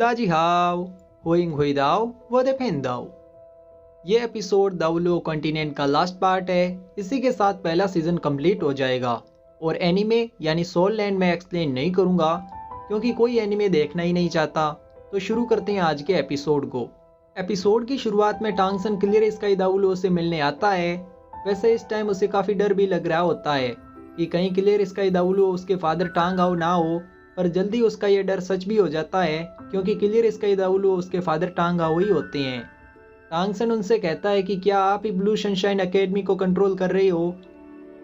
Daji Hao, Hoing Hui Dao, वो दे फेन दाओ। ये एपिसोड दाउलो कॉन्टिनेंट का लास्ट पार्ट है। इसी के साथ पहला सीजन कंप्लीट हो जाएगा और एनीमे यानी सोल लैंड में एक्सप्लेन नहीं करूंगा क्योंकि कोई एनीमे देखना ही नहीं चाहता। तो शुरू करते हैं आज के एपिसोड को। एपिसोड की शुरुआत में टांगसन क्लियर स्काई दाउलो से मिलने आता है। वैसे इस टाइम उसे काफ़ी डर भी लग रहा होता है कि कहीं क्लियर स्काई दाउलो उसके फादर टांग आओ ना हो, पर जल्दी उसका ये डर सच भी हो जाता है क्योंकि क्लियर स्काई दाउलो उसके फादर टांग आओ ही होते हैं। टांगसन उनसे कहता है कि क्या आप ही ब्लू सनशाइन एकेडमी को कंट्रोल कर रहे हो?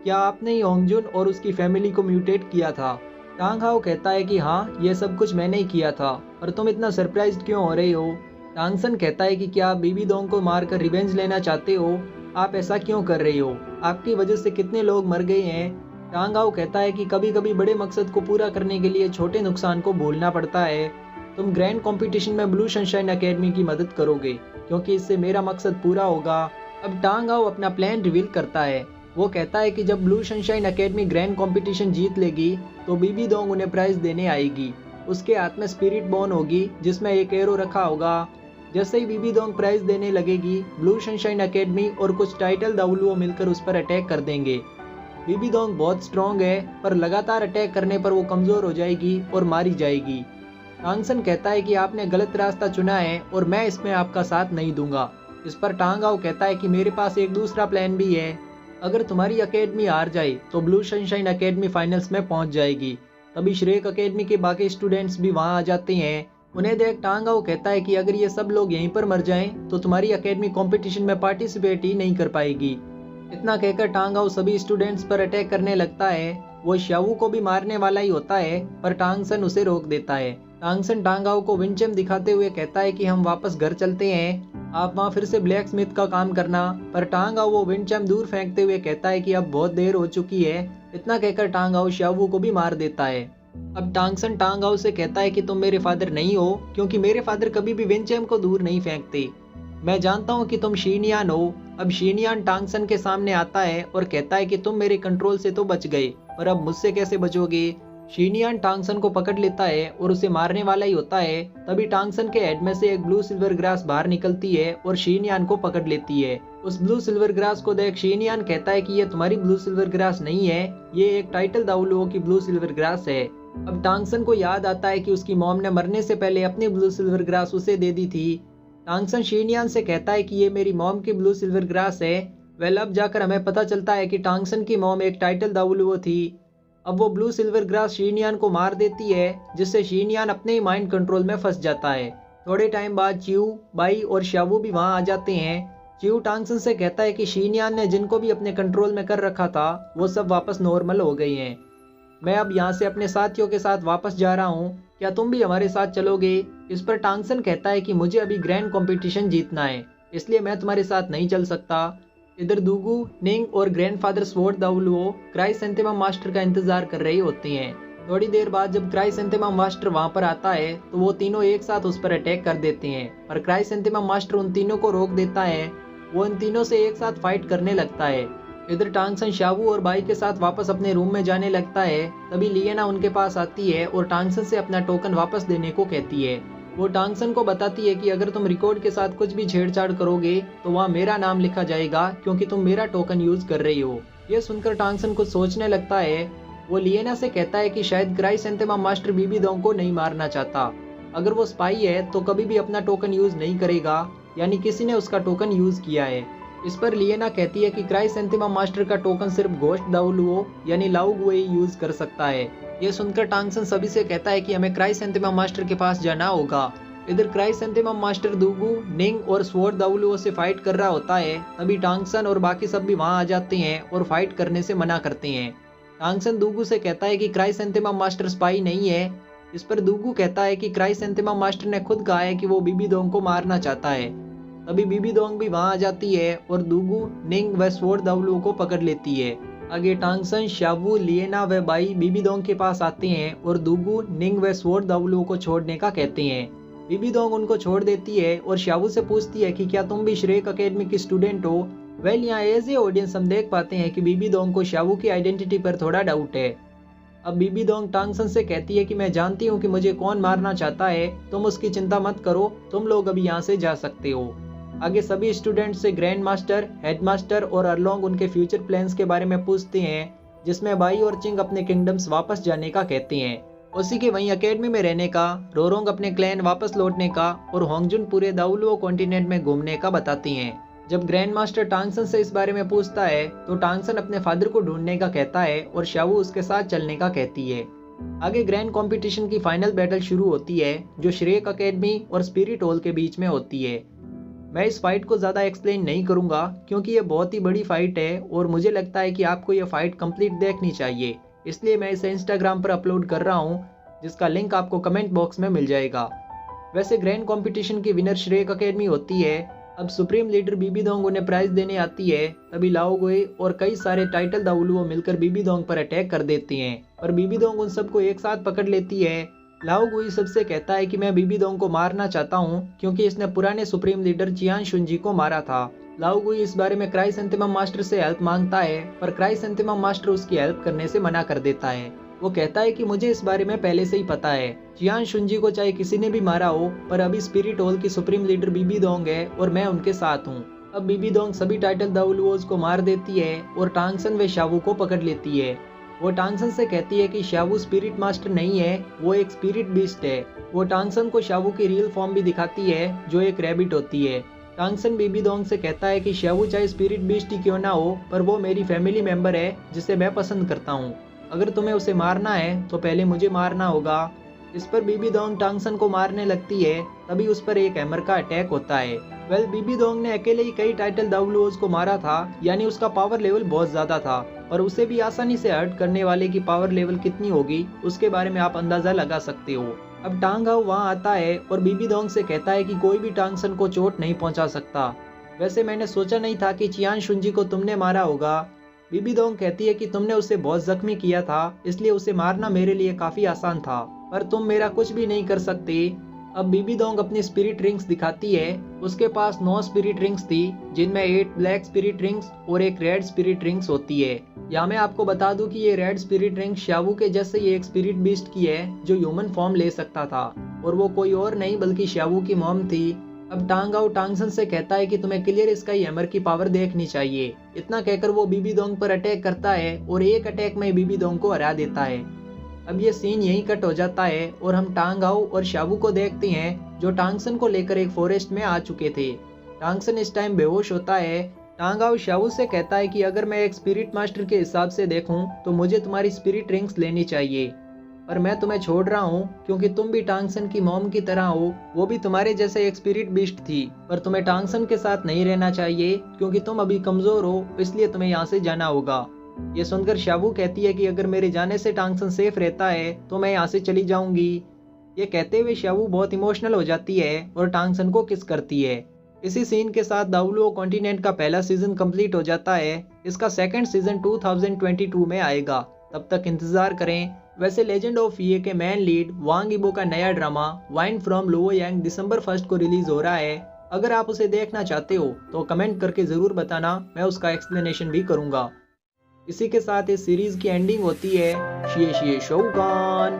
क्या आपने ही होंगजुन और उसकी फैमिली को म्यूटेट किया था? टांग हाओ कहता है कि हाँ, ये सब कुछ मैंने ही किया था, पर तुम इतना सरप्राइज्ड क्यों हो रहे हो? टांगसन कहता है कि क्या आप बीबी दोंग को मारकर रिवेंज लेना चाहते हो? आप ऐसा क्यों कर रहे हो? आपकी वजह से कितने लोग मर गए हैं। टांग हाओ कहता है कि कभी कभी बड़े मकसद को पूरा करने के लिए छोटे नुकसान को भूलना पड़ता है। तुम ग्रैंड कंपटीशन में ब्लू सनशाइन एकेडमी की मदद करोगे क्योंकि इससे मेरा मकसद पूरा होगा। अब टांग हाओ अपना प्लान रिवील करता है। वो कहता है कि जब blue sunshine academy grand competition जीत लेगी तो बीबी दोंग उन्हें प्राइज देने आएगी। उसके हाथ में स्पिरिट बोन होगी जिसमें एक एरो रखा होगा। जैसे ही बीबी दोंग प्राइज देने लगेगी, ब्लू सनशाइन एकेडमी और कुछ टाइटल दाउलुओ मिलकर उस पर अटैक कर देंगे। बीबी दोंग बहुत स्ट्रॉन्ग है, पर लगातार अटैक करने पर वो कमज़ोर हो जाएगी और मारी जाएगी। टांगसन कहता है कि आपने गलत रास्ता चुना है और मैं इसमें आपका साथ नहीं दूंगा। इस पर टांग हाओ कहता है कि मेरे पास एक दूसरा प्लान भी है। अगर तुम्हारी एकेडमी हार जाए तो ब्लू सनशाइन एकेडमी फाइनल्स में पहुंच जाएगी। तभी श्रेक एकेडमी के बाकी स्टूडेंट्स भी वहां आ जाते हैं। उन्हें देख टांग हाओ कहता है कि अगर ये सब लोग यहीं पर मर जाएं तो तुम्हारी एकेडमी कंपटीशन में पार्टिसिपेट ही नहीं कर पाएगी। इतना कहकर टांग हाओ सभी स्टूडेंट्स पर अटैक करने लगता है। वो श्यावू को भी मारने वाला ही होता है, पर टांगसन उसे रोक देता है। टांगसन टांग हाओ को विंचम दिखाते हुए कहता है कि हम वापस घर चलते हैं, आप वहाँ फिर से ब्लैक स्मिथ का काम करना। पर टांग हाओ वो विंचम दूर फेंकते हुए कहता है कि अब बहुत देर हो चुकी है। इतना कहकर टांग हाओ श्यावू को भी मार देता है। अब टांगसन टांग हाओ से कहता है कि तुम मेरे फादर नहीं हो क्योंकि मेरे फादर कभी भी विंचम को दूर नहीं फेंकते। मैं जानता हूँ कि तुम शीनियान हो। अब शीनियान टांगसन के सामने आता है और कहता है कि तुम मेरे कंट्रोल से तो बच गए, पर अब मुझसे कैसे बचोगे? शीनियान टांगसन को पकड़ लेता है और उसे मारने वाला ही होता है। तभी टांगसन के हेड में से एक ब्लू सिल्वर ग्रास बाहर निकलती है और शीनियान को पकड़ लेती है। उस ब्लू सिल्वर ग्रास को देख शीनियान कहता है कि ये तुम्हारी ब्लू सिल्वर ग्रास नहीं है, ये एक टाइटल दाउलुओ की ब्लू सिल्वर ग्रास है। अब टांगसन को याद आता है कि उसकी मॉम ने मरने से पहले अपनी ब्लू सिल्वर ग्रास उसे दे दी थी। टांगसन शीनियान से कहता है कि ये मेरी मॉम की ब्लू सिल्वर ग्रास है। वेल, अब जाकर हमें पता चलता है कि टांगसन की मॉम एक टाइटल दाउलुओ थी। अब वो ब्लू सिल्वर ग्रास शीनियान को मार देती है, जिससे शीनियान अपने ही माइंड कंट्रोल में फंस जाता है। थोड़े टाइम बाद च्यू, बाई और श्यावू भी वहां आ जाते हैं। च्यू टांगसन से कहता है कि शीनियान ने जिनको भी अपने कंट्रोल में कर रखा था वो सब वापस नॉर्मल हो गई हैं। मैं अब यहाँ से अपने साथियों के साथ वापस जा रहा हूँ, क्या तुम भी हमारे साथ चलोगे? इस पर टांगसन कहता है कि मुझे अभी ग्रैंड कंपटीशन जीतना है, इसलिए मैं तुम्हारे साथ नहीं चल सकता। इधर दूगू, निंग और ग्रैंडफादर स्वॉर्ड दाउलुओ क्राइसेंथेमम मास्टर का इंतजार कर रही होती हैं। थोड़ी देर बाद जब क्राइसेंथेमम मास्टर वहां पर आता है तो वो तीनों एक साथ उस पर अटैक कर देते हैं, पर क्राइसेंथेमम मास्टर उन तीनों को रोक देता है। वो इन तीनों से एक साथ फाइट करने लगता है। इधर टांगसन श्यावू और बाई के साथ वापस अपने रूम में जाने लगता है। तभी लिएना उनके पास आती है और टांगसन से अपना टोकन वापस देने को कहती है। वो टांगसन को बताती है कि अगर तुम रिकॉर्ड के साथ कुछ भी छेड़छाड़ करोगे तो वहाँ मेरा नाम लिखा जाएगा क्योंकि तुम मेरा टोकन यूज कर रही हो। ये सुनकर टांगसन कुछ सोचने लगता है। वो लिएना से कहता है कि शायद क्राइसेंथेमम मास्टर बीबी दोंग को नहीं मारना चाहता। अगर वो स्पाई है तो कभी भी अपना टोकन यूज नहीं करेगा, यानी किसी ने उसका टोकन यूज किया है। इस पर लिएना कहती है कि क्राइसेंथेमम मास्टर का टोकन सिर्फ घोस्ट दाउलुओ यानी लाउगुए यूज कर सकता है। ये सुनकर टांगसन सभी से कहता है कि हमें क्राइसेंथेमम मास्टर के पास जाना होगा। इधर क्राइसेंथेमम मास्टर दूगू, निंग और स्वॉर्ड दाउलुओ से फाइट कर रहा होता है। तभी टांगसन और बाकी सब भी वहां आ जाते हैं और फाइट करने से मना करते हैं। टांगसन दूगू से कहता है कि क्राइसेंथेमम मास्टर स्पाई नहीं है। इस पर दूगू कहता है कि क्राइसेंथेमम मास्टर ने खुद कहा है कि वो बीबी दोंग को मारना चाहता है। तभी बीबी दोंग भी वहां आ जाती है और दूगू, निंग व स्वॉर्ड दाउलुओ को पकड़ लेती है। आगे टांगसन, श्यावू, लिएना व बाई बीबी दोंग के पास आते हैं और दूगू, निंग व स्वॉर्ड दाउलुओ को छोड़ने का कहते हैं। बीबी दोंग उनको छोड़ देती है और श्यावू से पूछती है कि क्या तुम भी श्रेक एकेडमी की स्टूडेंट हो? वेल, यहाँ एज ए ऑडियंस हम देख पाते हैं कि बीबी दोंग को श्यावू की आइडेंटिटी पर थोड़ा डाउट है। अब बीबी दोंग टांगसन से कहती है कि मैं जानती हूँ कि मुझे कौन मारना चाहता है, तुम उसकी चिंता मत करो, तुम लोग अभी यहाँ से जा सकते हो। आगे सभी स्टूडेंट से ग्रैंड मास्टर, हेडमास्टर और अरलोंग उनके फ्यूचर प्लान्स के बारे में पूछते हैं, जिसमें बाई और चिंग अपने किंगडम्स वापस जाने का कहते हैं। उसी के वहीं एकेडमी में रहने का, रोरोंग अपने क्लैन वापस लौटने का और होंगजुन पूरे दावलुओ कॉन्टिनेंट में घूमने का बताती हैं। जब ग्रैंड मास्टर टांगसन से इस बारे में पूछता है तो टांगसन अपने फादर को ढूंढने का कहता है और शावू उसके साथ चलने का कहती है। आगे ग्रैंड कंपटीशन की फाइनल बैटल शुरू होती है जो श्रेक एकेडमी और स्पिरिट हॉल के बीच में होती है। मैं इस फाइट को ज़्यादा एक्सप्लेन नहीं करूंगा क्योंकि ये बहुत ही बड़ी फाइट है और मुझे लगता है कि आपको ये फाइट कंप्लीट देखनी चाहिए, इसलिए मैं इसे इंस्टाग्राम पर अपलोड कर रहा हूँ, जिसका लिंक आपको कमेंट बॉक्स में मिल जाएगा। वैसे ग्रैंड कंपटीशन की विनर श्रेक एकेडमी होती है। अब सुप्रीम लीडर बीबी दोंग उन्हें प्राइज देने आती है, तभी लाओ गोई और कई सारे टाइटल दावलुओ मिलकर बीबी दोंग पर अटैक कर देते हैं, पर बीबी दोंग उन सबको एक साथ पकड़ लेती है। लाओ गुई सबसे कहता है कि मैं बीबी दोंग को मारना चाहता हूं क्योंकि इसने पुराने सुप्रीम लीडर चियान शुनजी को मारा था। लाओ गुई इस बारे में क्राइसेंथेमम मास्टर से हेल्प मांगता है, पर क्राइसेंथेमम मास्टर उसकी हेल्प करने से मना कर देता है। वो कहता है कि मुझे इस बारे में पहले से ही पता है, चियान शुनजी को चाहे किसी ने भी मारा हो, पर अभी स्पिरिट हॉल की सुप्रीम लीडर बीबी दोंग है और मैं उनके साथ हूँ। अब बीबी दोंग सभी टाइटल दावलुओज को मार देती है और टांगसन व शावू को पकड़ लेती है। वो टांगसन से कहती है कि शावू स्पिरिट मास्टर नहीं है, वो एक स्पिरिट बीस्ट है। वो टांगसन को शावू की रियल फॉर्म भी दिखाती है जो एक रैबिट होती है। टांगसन बीबी दोंग से कहता है कि शावू चाहे स्पिरिट बीस्ट ही क्यों ना हो, पर वो मेरी फैमिली मेंबर है जिसे मैं पसंद करता हूँ। अगर तुम्हें उसे मारना है तो पहले मुझे मारना होगा। इस पर बीबी दोंग टांगसन को मारने लगती है, तभी उस पर एक हैमर का अटैक होता है। बीबी दोंग ने अकेले ही कई टाइटल दावलुओज को मारा था, यानी उसका पावर लेवल बहुत ज्यादा था, और उसे भी आसानी से हर्ट करने वाले की पावर लेवल कितनी होगी उसके बारे में आप अंदाजा लगा सकते हो। अब टांग हाउ वहाँ आता है और बीबी दोंग से कहता है कि कोई भी टांगसन को चोट नहीं पहुंचा सकता। वैसे मैंने सोचा नहीं था कि चियान शुनजी को तुमने मारा होगा। बीबी दोंग कहती है कि तुमने उसे बहुत जख्मी किया था, इसलिए उसे मारना मेरे लिए काफी आसान था, पर तुम मेरा कुछ भी नहीं कर सकते। अब बीबी दोंग अपनी स्पिरिट रिंग्स दिखाती है। उसके पास 9 स्पिरिट रिंग्स थी, जिनमें 8 ब्लैक स्पिरिट रिंग्स और एक रेड स्पिरिट रिंग्स होती है। यहाँ मैं आपको बता दूं कि ये रेड स्पिरिट रिंग शावू के जैसे ही एक स्पिरिट बीस्ट की है जो ह्यूमन फॉर्म ले सकता था, और वो कोई और नहीं बल्कि शावू की मॉम थी। अब टांगाओ टांगसन से कहता है कि तुम्हें क्लियर स्काई हैमर की पावर देखनी चाहिए। इतना कहकर वो बीबी दोंग पर अटैक करता है और एक अटैक में बीबी दोंग को हरा देता है। अब ये सीन यहीं कट हो जाता है और हम टांगाओ और शावू को देखते हैं जो टांगसन को लेकर एक फॉरेस्ट में आ चुके थे। टांगसन इस टाइम बेहोश होता है। टांगाओ शावू से कहता है कि अगर मैं एक स्पिरिट मास्टर के हिसाब से देखूं तो मुझे तुम्हारी स्पिरिट रिंग्स लेनी चाहिए, पर मैं तुम्हें छोड़ रहा हूँ क्योंकि तुम भी टांगसन की मॉम की तरह हो। वो भी तुम्हारे जैसे एक स्पिरिट बीस्ट थी, पर तुम्हें टांगसन के साथ नहीं रहना चाहिए क्योंकि तुम अभी कमजोर हो, इसलिए तुम्हें यहाँ से जाना होगा। ये सुनकर शावू कहती है कि अगर मेरे जाने से टांगसन सेफ रहता है तो मैं यहाँ से चली जाऊंगी। ये कहते हुए शावू बहुत इमोशनल हो जाती है और टांगसन को किस करती है। इसी सीन के साथ दावलुओ कॉन्टिनेंट का पहला सीजन कंप्लीट हो जाता है। इसका सेकंड सीजन 2022 में आएगा, तब तक इंतजार करें। वैसे लेजेंड ऑफ ये के मेन लीड वांग इबो का नया ड्रामा वाइन फ्रॉम लुओयांग दिसंबर 1 को रिलीज हो रहा है। अगर आप उसे देखना चाहते हो तो कमेंट करके जरूर बताना, मैं उसका एक्सप्लेनेशन भी करूंगा। इसी के साथ इस सीरीज की एंडिंग होती है। शिए शिए शोगान।